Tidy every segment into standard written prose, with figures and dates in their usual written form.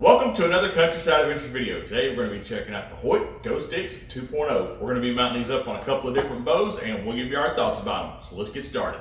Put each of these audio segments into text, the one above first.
Welcome to another Countryside Adventures video. Today we're going to be checking out the Hoyt Go Stix 2.0. We're going to be mounting these up on a couple of different bows and we'll give you our thoughts about them. So let's get started.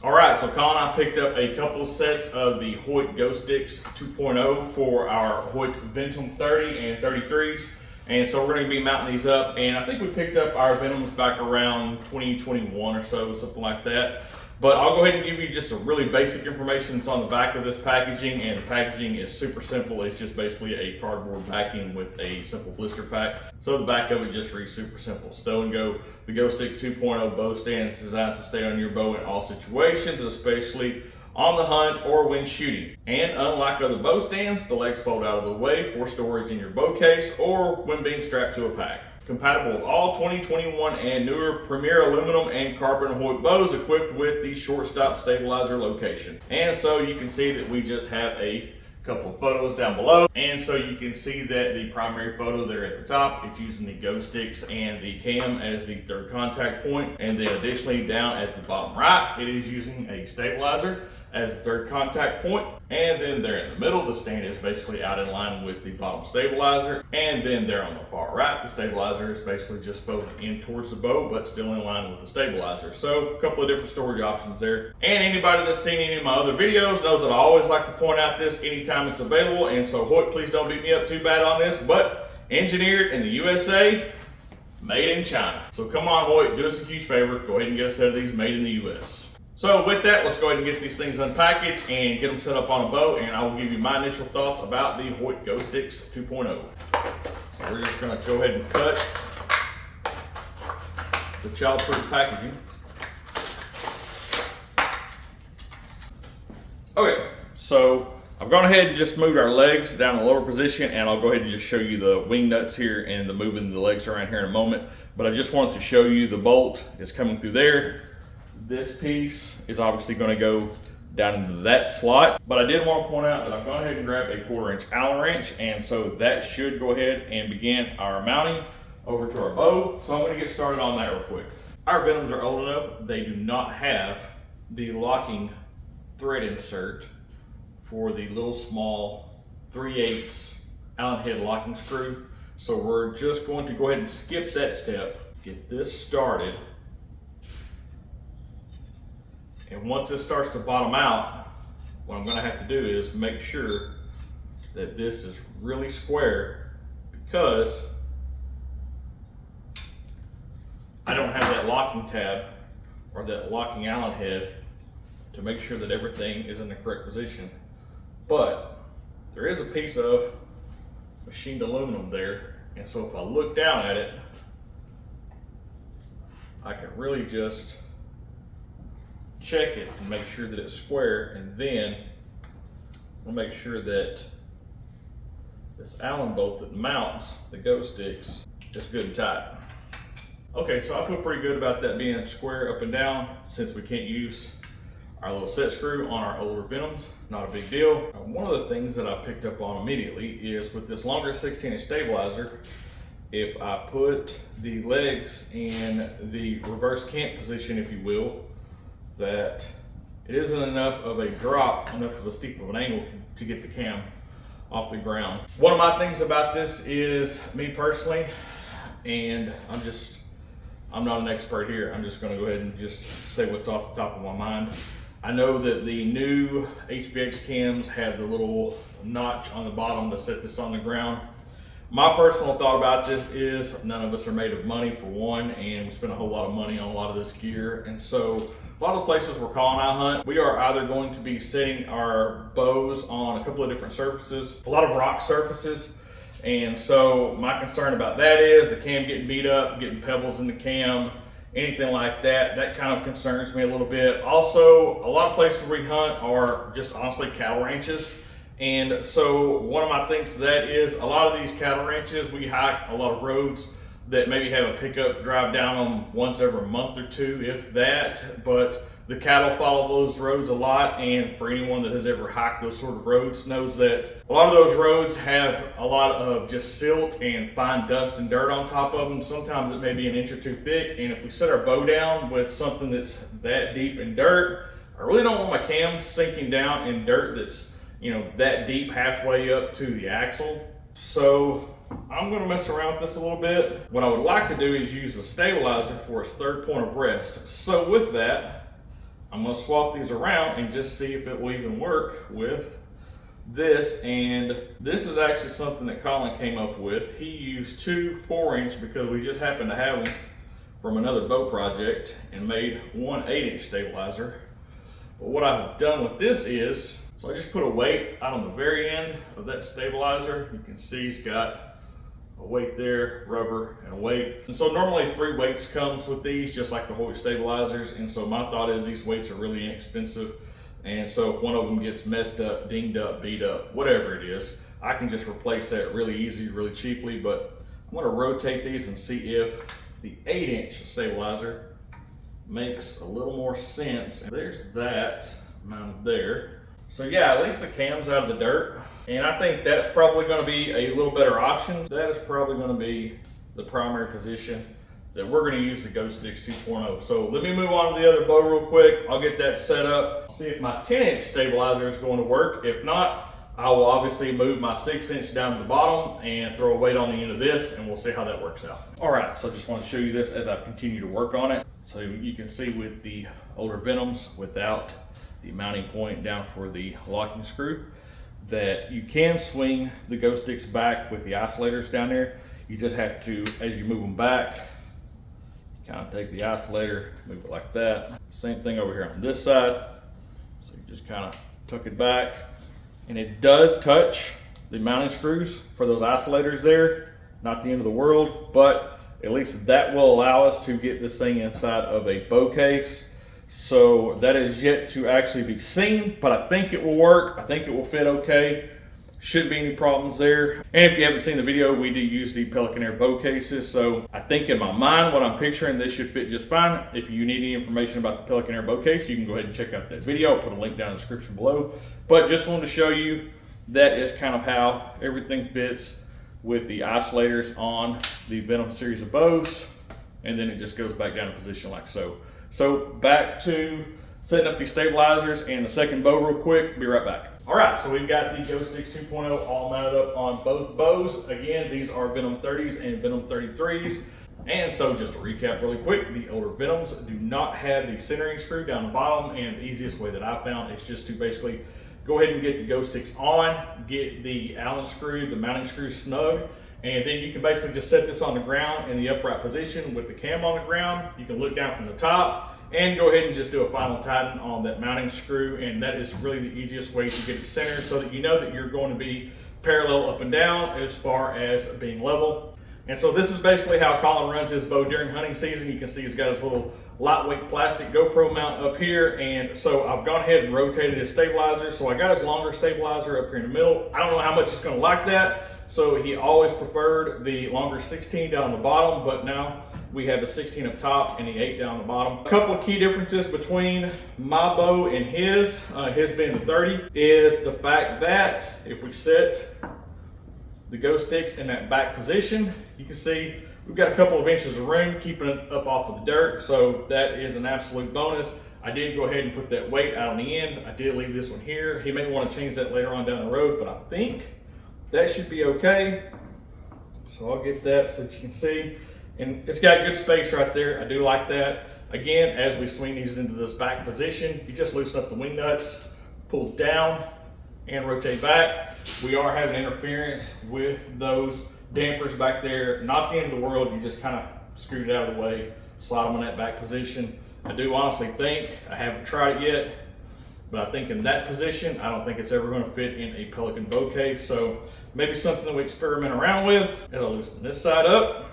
Alright, so Colin and I picked up a couple of sets of the Hoyt Go Stix 2.0 for our Hoyt Ventum 30 and 33s. And so we're going to be mounting these up, and I think we picked up our Venoms back around 2021 or so, something like that. But I'll go ahead and give you just a really basic information that's on the back of this packaging, and the packaging is super simple. It's just basically a cardboard backing with a simple blister pack. So the back of it just reads super simple. Stow and Go, the Go Stix 2.0 bow stand is designed to stay on your bow in all situations, especially on the hunt or when shooting. And unlike other bow stands, the legs fold out of the way for storage in your bow case or when being strapped to a pack. Compatible with all 2021 and newer premier aluminum and carbon Hoyt bows equipped with the shortstop stabilizer location. And so you can see that we just have a couple of photos down below, and so you can see that the primary photo there at the top, it's using the Go Stix and the cam as the third contact point, and then additionally down at the bottom right it is using a stabilizer as the third contact point, and then there in the middle the stand is basically out in line with the bottom stabilizer, and then there on the far right the stabilizer is basically just folded in towards the bow but still in line with the stabilizer. So a couple of different storage options there, and anybody that's seen any of my other videos knows that I always like to point out this anytime it's available. And so Hoyt, please don't beat me up too bad on this, but engineered in the USA, made in China. So come on Hoyt, do us a huge favor, go ahead and get a set of these made in the US. So with that, let's go ahead and get these things unpackaged and get them set up on a bow, and I will give you my initial thoughts about the Hoyt Go Stix 2.0. So we're just going to go ahead and cut the childproof packaging. Okay, so I've gone ahead and just moved our legs down in the lower position, and I'll go ahead and just show you the wing nuts here and the moving the legs around here in a moment. But I just wanted to show you the bolt is coming through there. This piece is obviously going to go down into that slot, but I did want to point out that I've gone ahead and grabbed a 1/4 inch Allen wrench, and so that should go ahead and begin our mounting over to our bow. So I'm going to get started on that real quick. Our Venoms are old enough, they do not have the locking thread insert for the little small 3/8 Allen head locking screw. So we're just going to go ahead and skip that step, get this started. And once this starts to bottom out, what I'm going to have to do is make sure that this is really square, because I don't have that locking tab or that locking Allen head to make sure that everything is in the correct position. But there is a piece of machined aluminum there, and so if I look down at it, I can really just check it and make sure that it's square, and then we'll make sure that this Allen bolt that mounts the Go Stix is good and tight. Okay, so I feel pretty good about that being square up and down, since we can't use our little set screw on our older Venoms. Not a big deal. One of the things that I picked up on immediately is with this longer 16-inch stabilizer, if I put the legs in the reverse cant position, if you will, that it isn't enough of a drop, enough of a steep of an angle to get the cam off the ground. One of my things about this is, me personally, and I'm not an expert here, I'm just going to go ahead and just say what's off the top of my mind. I know that the new HBX cams have the little notch on the bottom to set this on the ground. My personal thought about this is, none of us are made of money, for one, and we spend a whole lot of money on a lot of this gear. And so a lot of the places where Colin and I hunt, we are either going to be setting our bows on a couple of different surfaces, a lot of rock surfaces. And so my concern about that is the cam getting beat up, getting pebbles in the cam, anything like that. That kind of concerns me a little bit. Also, a lot of places where we hunt are just honestly cattle ranches. And so one of my things to that is, a lot of these cattle ranches, we hike a lot of roads that maybe have a pickup drive down them once every month or two, if that. But The cattle follow those roads a lot, and for anyone that has ever hiked those sort of roads knows that a lot of those roads have a lot of just silt and fine dust and dirt on top of them. Sometimes it may be an inch or two thick, and if we set our bow down with something that's that deep in dirt, I really don't want my cams sinking down in dirt that's, you know, that deep halfway up to the axle. So I'm going to mess around with this a little bit. What I would like to do is use the stabilizer for its third point of rest. So with that, I'm going to swap these around and just see if it will even work with this. And this is actually something that Colin came up with. He used two 4-inch because we just happened to have them from another bow project, and made one 8-inch stabilizer. But what I've done with this is, so I just put a weight out on the very end of that stabilizer. You can see he's got a weight there, rubber, and a weight. And so normally 3 weights comes with these, just like the Hoyt stabilizers. And so my thought is these weights are really inexpensive. And so if one of them gets messed up, dinged up, beat up, whatever it is, I can just replace that really easy, really cheaply. But I'm gonna rotate these and see if the 8-inch stabilizer makes a little more sense. And there's that mounted there. So yeah, at least the cam's out of the dirt. And I think that's probably going to be a little better option. That is probably going to be the primary position that we're going to use the Go Stix 2.0. So let me move on to the other bow real quick. I'll get that set up. See if my 10-inch stabilizer is going to work. If not, I will obviously move my 6-inch down to the bottom and throw a weight on the end of this, and we'll see how that works out. All right, so I just want to show you this as I continue to work on it. So you can see with the older Venoms without the mounting point down for the locking screw, that you can swing the Go Stix back with the isolators down there. You just have to, as you move them back, kind of take the isolator, move it like that. Same thing over here on this side. So you just kind of tuck it back, and it does touch the mounting screws for those isolators there. Not the end of the world, but at least that will allow us to get this thing inside of a bow case. So that is yet to actually be seen, but I think it will work. I think it will fit okay. Shouldn't be any problems there. And if you haven't seen the video, we do use the Pelican Air bow cases. So I think in my mind, what I'm picturing, this should fit just fine. If you need any information about the Pelican Air bow case, you can go ahead and check out that video. I'll put a link down in the description below. But just wanted to show you that is kind of how everything fits with the isolators on the Venom series of bows. And then it just goes back down in position like so. So back to setting up these stabilizers and the second bow real quick. Be right back. All right, so we've got the Go Stix 2.0 all mounted up on both bows. Again, these are Venom 30s and Venom 33s. And so just to recap really quick, the older Venoms do not have the centering screw down the bottom, and the easiest way that I found is just to basically go ahead and get the Go Stix on, get the Allen screw, the mounting screw snug, and then you can basically just set this on the ground in the upright position with the cam on the ground. You can look down from the top and go ahead and just do a final tighten on that mounting screw. And that is really the easiest way to get it centered so that you know that you're going to be parallel up and down as far as being level. And so this is basically how Colin runs his bow during hunting season. You can see he's got his little lightweight plastic GoPro mount up here. And so I've gone ahead and rotated his stabilizer. So I got his longer stabilizer up here in the middle. I don't know how much he's going to like that. So he always preferred the longer 16 down the bottom, but now we have the 16 up top and the 8 down the bottom. A couple of key differences between my bow and his being the 30, is the fact that if we set the Go Stix in that back position, you can see we've got a couple of inches of room keeping it up off of the dirt. So that is an absolute bonus. I did go ahead and put that weight out on the end. I did leave this one here. He may want to change that later on down the road, but I think that should be okay. So I'll get that so that you can see. And it's got good space right there. I do like that. Again, as we swing these into this back position, you just loosen up the wing nuts, pull down, and rotate back. We are having interference with those dampers back there. Not the end of the world. You just kind of scoot it out of the way, slide them in that back position. I do honestly think, I haven't tried it yet, but I think in that position, I don't think it's ever going to fit in a Pelican bow case. So maybe something that we experiment around with. As I loosen this side up,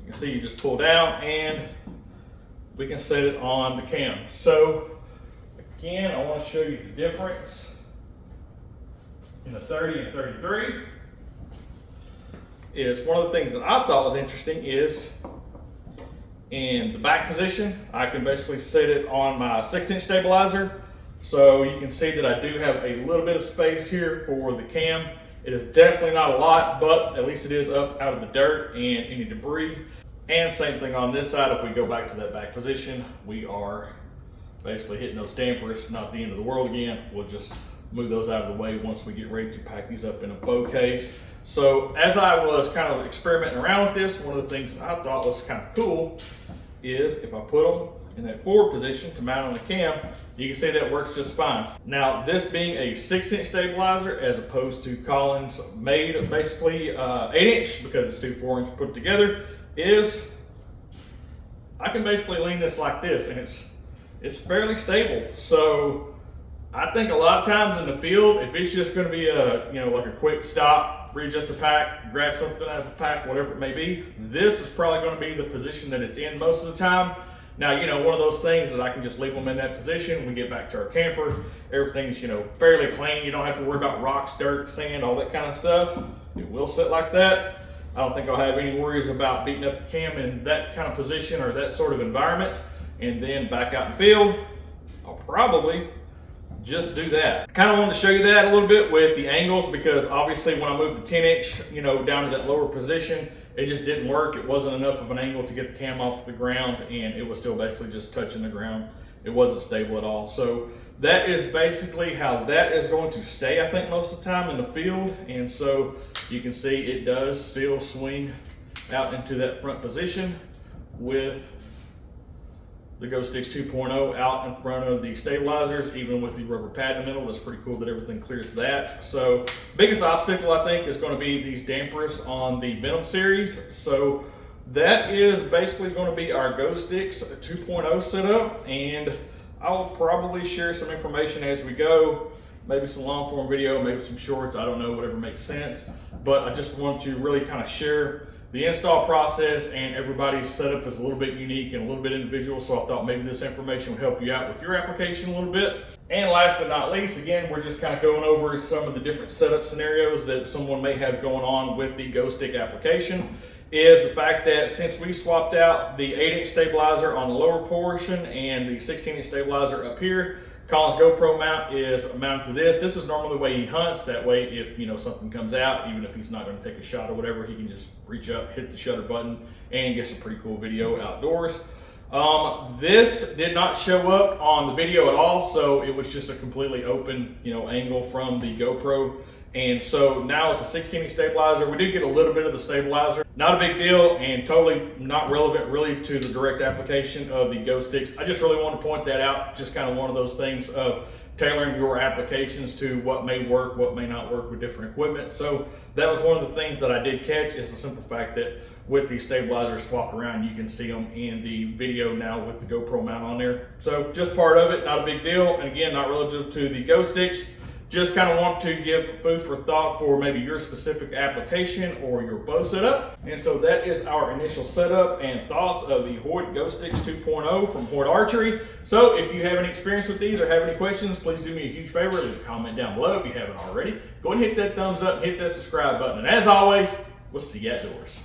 you can see you just pull down and we can set it on the cam. So again, I want to show you the difference in the 30 and 33. Is one of the things that I thought was interesting is In the back position, I can basically set it on my 6-inch stabilizer. So you can see that I do have a little bit of space here for the cam. It is definitely not a lot, but at least it is up out of the dirt and any debris. And same thing on this side. If we go back to that back position, we are basically hitting those dampers. Not the end of the world again. We'll just move those out of the way once we get ready to pack these up in a bow case. So as I was kind of experimenting around with this, one of the things I thought was kind of cool is if I put them in that forward position to mount on the cam, you can see that works just fine. Now, this being a 6-inch stabilizer as opposed to Collins made of basically 8-inch, because it's two 4-inch put together, is I can basically lean this like this and it's fairly stable. So I think a lot of times in the field, if it's just going to be a, like a quick stop, readjust a pack, grab something out of the pack, whatever it may be, this is probably going to be the position that it's in most of the time. Now, one of those things that I can just leave them in that position. We get back to our camper, everything's, fairly clean. You don't have to worry about rocks, dirt, sand, all that kind of stuff. It will sit like that. I don't think I'll have any worries about beating up the cam in that kind of position or that sort of environment. And then back out in the field, I'll probably just do that. I kind of wanted to show you that a little bit with the angles, because obviously when I moved the 10-inch, down to that lower position, it just didn't work. It wasn't enough of an angle to get the cam off the ground, and it was still basically just touching the ground. It wasn't stable at all. So that is basically how that is going to stay, I think, most of the time in the field. And so you can see it does still swing out into that front position with the Go Stix 2.0 out in front of the stabilizers, even with the rubber pad in the middle. That's pretty cool that everything clears that. So biggest obstacle, I think, is going to be these dampers on the Venom series. So that is basically going to be our Go Stix 2.0 setup, and I'll probably share some information as we go, maybe some long form video, maybe some shorts, I don't know, whatever makes sense. But I just want to really kind of share the install process, and everybody's setup is a little bit unique and a little bit individual, so I thought maybe this information would help you out with your application a little bit. And last but not least, again, we're just kind of going over some of the different setup scenarios that someone may have going on with the Go Stick application. Is the fact that since we swapped out the 8-inch stabilizer on the lower portion and the 16-inch stabilizer up here, Colin's GoPro mount is mounted to this. This is normally the way he hunts. That way, if something comes out, even if he's not going to take a shot or whatever, he can just reach up, hit the shutter button, and get some pretty cool video outdoors. This did not show up on the video at all, so it was just a completely open, angle from the GoPro. And so now with the 16-inch stabilizer, we did get a little bit of the stabilizer. Not a big deal and totally not relevant really to the direct application of the Go Stix. I just really want to point that out. Just kind of one of those things of tailoring your applications to what may work, what may not work with different equipment. So that was one of the things that I did catch, is the simple fact that with the stabilizers swapped around, you can see them in the video now with the GoPro mount on there. So just part of it, not a big deal. And again, not relative to the Go Stix. Just kind of want to give food for thought for maybe your specific application or your bow setup. And so that is our initial setup and thoughts of the Hoyt Go Stix 2.0 from Hoyt Archery. So if you have any experience with these or have any questions, please do me a huge favor, leave a comment down below if you haven't already. Go ahead and hit that thumbs up and hit that subscribe button. And as always, we'll see you outdoors.